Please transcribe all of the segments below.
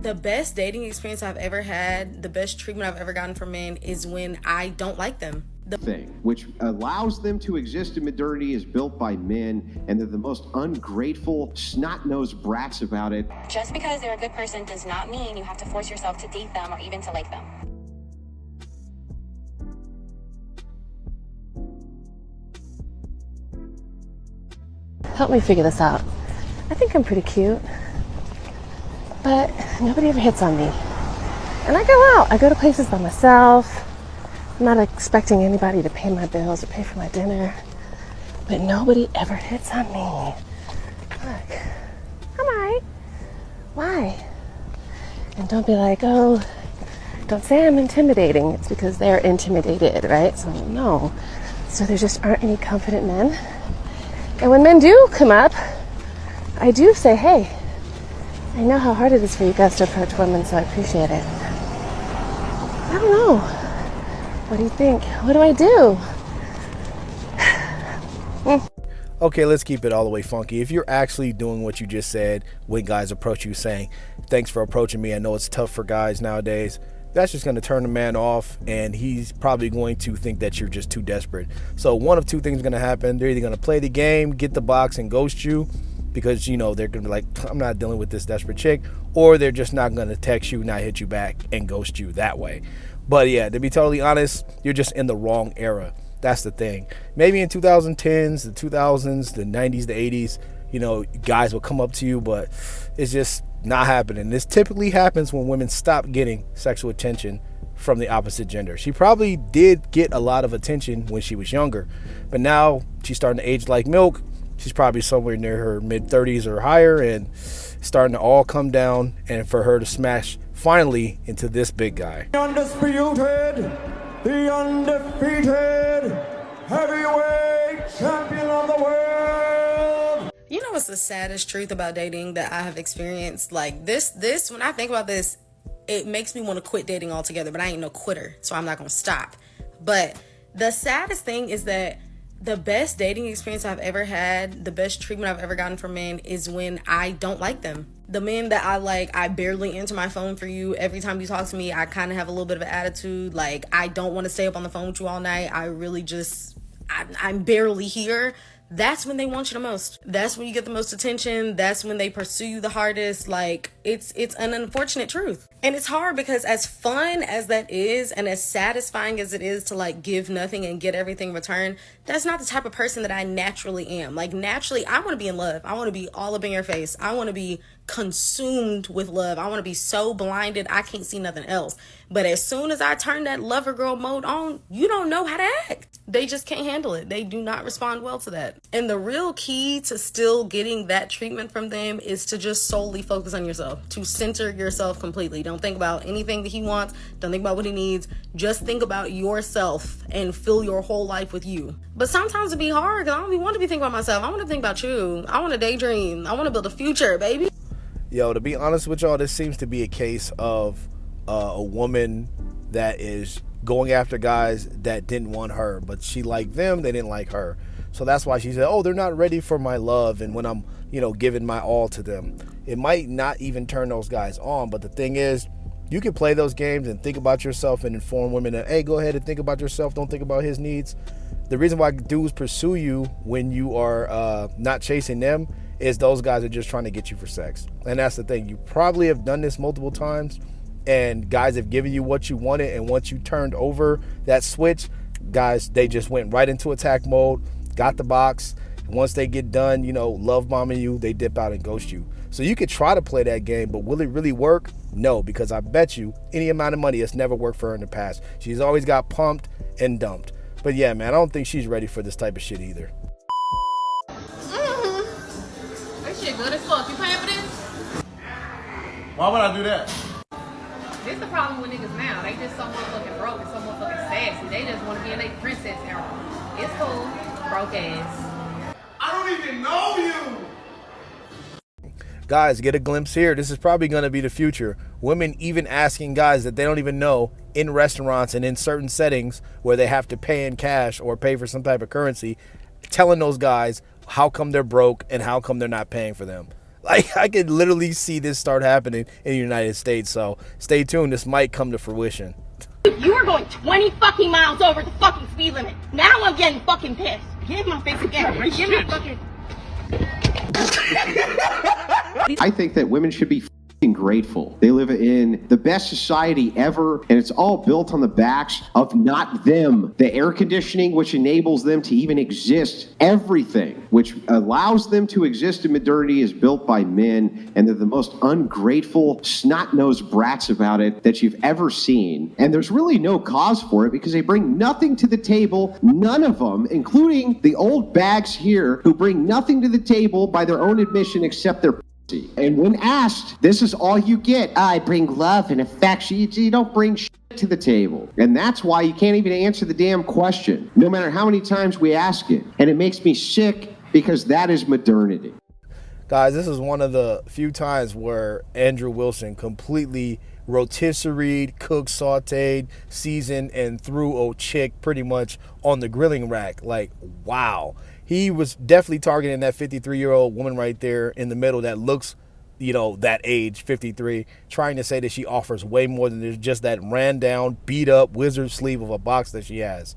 The best dating experience I've ever had, the best treatment I've ever gotten from men is when I don't like them. Thing, which allows them to exist in modernity, is built by men, and they're the most ungrateful, snot-nosed brats about it. Just because they're a good person does not mean you have to force yourself to date them or even to like them. Help me figure this out. I think I'm pretty cute, but nobody ever hits on me. And I go out. I go to places by myself. I'm not expecting anybody to pay my bills or pay for my dinner, but nobody ever hits on me. Look, I'm alright. Why? And don't be like, oh, don't say I'm intimidating. It's because they're intimidated, right? So no. So there just aren't any confident men. And when men do come up, I do say, hey, I know how hard it is for you guys to approach women, so I appreciate it. I don't know. What do you think? What do I do? Okay, let's keep it all the way funky. If you're actually doing what you just said when guys approach you saying, thanks for approaching me, I know it's tough for guys nowadays, that's just going to turn the man off, and he's probably going to think that you're just too desperate. So one of two things is going to happen. They're either going to play the game, get the box, and ghost you because, you know, they're going to be like, I'm not dealing with this desperate chick, or they're just not going to text you, not hit you back, and ghost you that way. But yeah, to be totally honest, you're just in the wrong era. That's the thing. Maybe in 2010s, the 2000s, the 90s, the 80s, you know, guys will come up to you, but it's just not happening. This typically happens when women stop getting sexual attention from the opposite gender. She probably did get a lot of attention when she was younger, but now she's starting to age like milk. She's probably somewhere near her mid-30s or higher, and starting to all come down, and for her to smash finally into this big guy. The undisputed, the undefeated heavyweight champion of the world. You know what's the saddest truth about dating that I have experienced? Like this, when I think about this, it makes me want to quit dating altogether, but I ain't no quitter, so I'm not going to stop. But the saddest thing is that the best dating experience I've ever had, the best treatment I've ever gotten from men is when I don't like them. The men that I like, I barely answer my phone for you. Every time you talk to me, I kind of have a little bit of an attitude. Like, I don't want to stay up on the phone with you all night. I really just, I'm barely here. That's when they want you the most. That's when you get the most attention. That's when they pursue you the hardest. Like, it's an unfortunate truth. And it's hard because as fun as that is and as satisfying as it is to like give nothing and get everything in return, that's not the type of person that I naturally am. Like, naturally, I want to be in love. I want to be all up in your face. I want to be consumed with love. I want to be so blinded I can't see nothing else. But as soon as I turn that lover girl mode on, you don't know how to act. They just can't handle it. They do not respond well to that. And the real key to still getting that treatment from them is to just solely focus on yourself, to center yourself completely. Don't think about anything that he wants. Don't think about what he needs. Just think about yourself and fill your whole life with you. But sometimes it be hard because I don't even want to be thinking about myself. I want to think about you. I want to daydream. I want to build a future, baby. Yo, to be honest with y'all, this seems to be a case of a woman that is going after guys that didn't want her, but she liked them, they didn't like her. So that's why she said, oh, they're not ready for my love, and when I'm, giving my all to them. It might not even turn those guys on, but the thing is, you can play those games and think about yourself and inform women that, hey, go ahead and think about yourself, don't think about his needs. The reason why dudes pursue you when you are not chasing them is those guys are just trying to get you for sex. And that's the thing. You probably have done this multiple times, and guys have given you what you wanted, and once you turned over that switch, guys, they just went right into attack mode, got the box. Once they get done, love bombing you, they dip out and ghost you. So you could try to play that game, but will it really work? No, because I bet you any amount of money, it's never worked for her in the past. She's always got pumped and dumped. But yeah, man, I don't think she's ready for this type of shit either. This shit good as fuck. You paying for this? Why would I do that? This the problem with niggas now. They just so motherfucking broke and so motherfucking sassy. They just want to be in their princess era. It's cool. Broke ass. I don't even know you. Guys, get a glimpse here. This is probably going to be the future. Women even asking guys that they don't even know in restaurants and in certain settings where they have to pay in cash or pay for some type of currency, telling those guys how come they're broke and how come they're not paying for them. Like, I could literally see this start happening in the United States. So stay tuned. This might come to fruition. You were going 20 fucking miles over the fucking speed limit. Now I'm getting fucking pissed. Get in my face again. Get in my fucking... I think that women should be f***ing grateful. They live in the best society ever, and it's all built on the backs of not them. The air conditioning, which enables them to even exist, everything which allows them to exist in modernity is built by men, and they're the most ungrateful, snot-nosed brats about it that you've ever seen. And there's really no cause for it because they bring nothing to the table, none of them, including the old bags here who bring nothing to the table by their own admission except their pussy. And when asked, this is all you get. I bring love and affection. You don't bring shit to the table. And that's why you can't even answer the damn question, no matter how many times we ask it. And it makes me sick because that is modernity. Guys, this is one of the few times where Andrew Wilson completely rotisserie, cooked, sauteed, seasoned, and threw a chick pretty much on the grilling rack. Like, wow. He was definitely targeting that 53-year-old woman right there in the middle that looks, you know, that age, 53, trying to say that she offers way more than just that ran down, beat up wizard sleeve of a box that she has.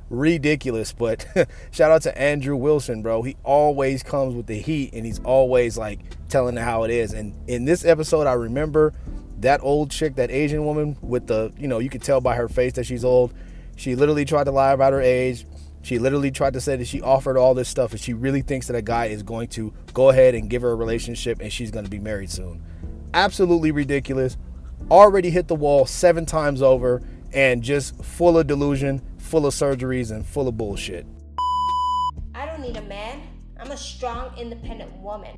Ridiculous. But shout out to Andrew Wilson, bro. He always comes with the heat, and he's always like telling her how it is. And in this episode, I remember that old chick, that Asian woman with the, you know, you could tell by her face that she's old. She literally tried to lie about her age. She literally tried to say that she offered all this stuff, and she really thinks that a guy is going to go ahead and give her a relationship and she's going to be married soon. Absolutely ridiculous. Already hit the wall 7 times over, and just full of delusion, full of surgeries, and full of bullshit. I don't need a man. I'm a strong, independent woman.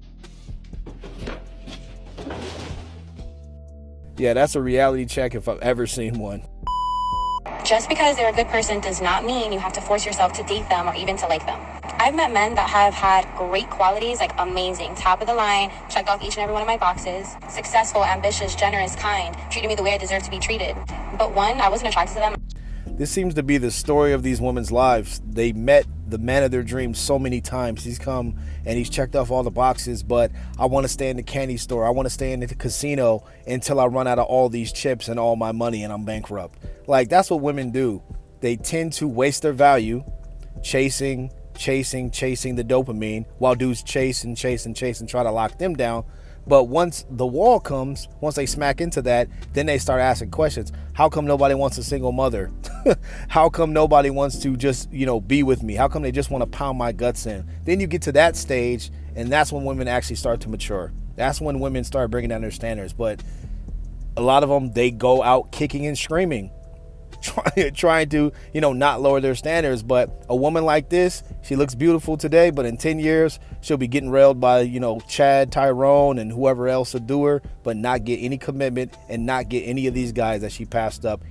Yeah, that's a reality check if I've ever seen one. Just because they're a good person does not mean you have to force yourself to date them or even to like them. I've met men that have had great qualities, like amazing, top of the line, checked off each and every one of my boxes, successful, ambitious, generous, kind, treated me the way I deserve to be treated. But one, I wasn't attracted to them. This seems to be the story of these women's lives. They met the man of their dreams so many times. He's come and he's checked off all the boxes, but I want to stay in the candy store. I want to stay in the casino until I run out of all these chips and all my money and I'm bankrupt. Like, that's what women do. They tend to waste their value chasing the dopamine while dudes chase and try to lock them down. But once the wall comes, once they smack into that, then they start asking questions. How come nobody wants a single mother? How come nobody wants to just, be with me? How come they just want to pound my guts in? Then you get to that stage, and that's when women actually start to mature. That's when women start bringing down their standards. But a lot of them, they go out kicking and screaming, trying to, not lower their standards. But a woman like this, she looks beautiful today, but in 10 years, she'll be getting railed by, Chad, Tyrone, and whoever else will do her, but not get any commitment and not get any of these guys that she passed up.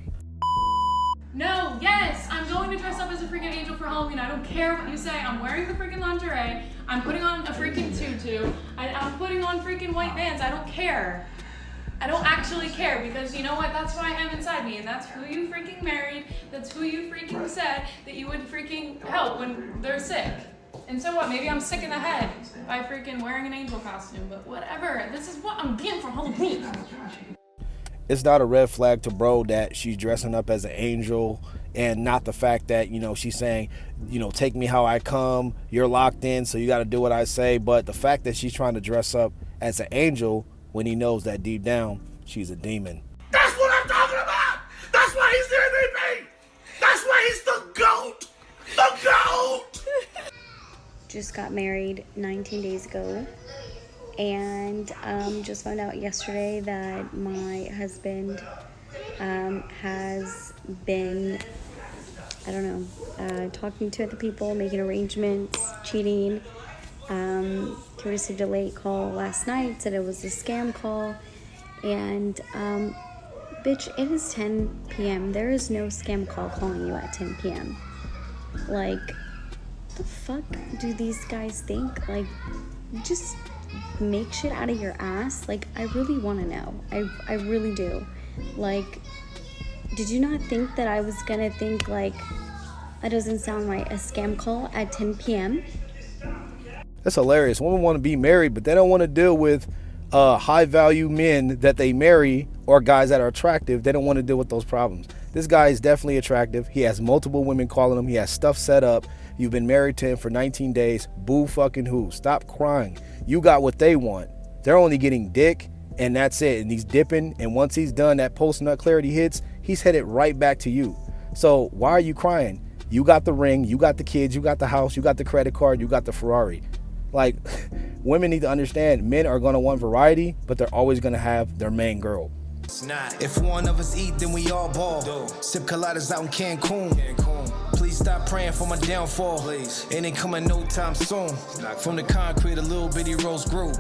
No, yes, I'm going to dress up as a freaking angel for Halloween. I don't care what you say. I'm wearing the freaking lingerie. I'm putting on a freaking tutu. I'm putting on freaking white Vans. I don't care. I don't actually care, because you know what? That's what I am inside me, and that's who you freaking married. That's who you freaking said that you would freaking help when they're sick. And so what? Maybe I'm sick in the head by freaking wearing an angel costume, but whatever. This is what I'm getting for Halloween. It's not a red flag to bro that she's dressing up as an angel, and not the fact that, she's saying, take me how I come, you're locked in, so you got to do what I say. But the fact that she's trying to dress up as an angel when he knows that deep down she's a demon. That's what I'm talking about! That's why he's the MVP! That's why he's the GOAT! The GOAT! Just got married 19 days ago, and just found out yesterday that my husband has been, talking to other people, making arrangements, cheating. He received a late call last night, said it was a scam call, and bitch, it is 10 p.m. There is no scam call calling you at 10 p.m. Like, the fuck do these guys think? Like, just make shit out of your ass? Like, I really want to know. I really do. Like, did you not think that I was gonna think, like, that doesn't sound right, a scam call at 10 p.m.? That's hilarious. Women want to be married, but they don't want to deal with high-value men that they marry or guys that are attractive. They don't want to deal with those problems. This guy is definitely attractive. He has multiple women calling him. He has stuff set up. You've been married to him for 19 days. Boo fucking who. Stop crying. You got what they want. They're only getting dick, and that's it. And he's dipping, and once he's done, that post-nut clarity hits, he's headed right back to you. So why are you crying? You got the ring, you got the kids, you got the house, you got the credit card, you got the Ferrari. Like, women need to understand, men are gonna want variety, but they're always gonna have their main girl. If one of us eat, then we all ball. Sip coladas out in Cancun. Please stop praying for my downfall. It ain't coming no time soon. From the concrete, a little bitty rose grew.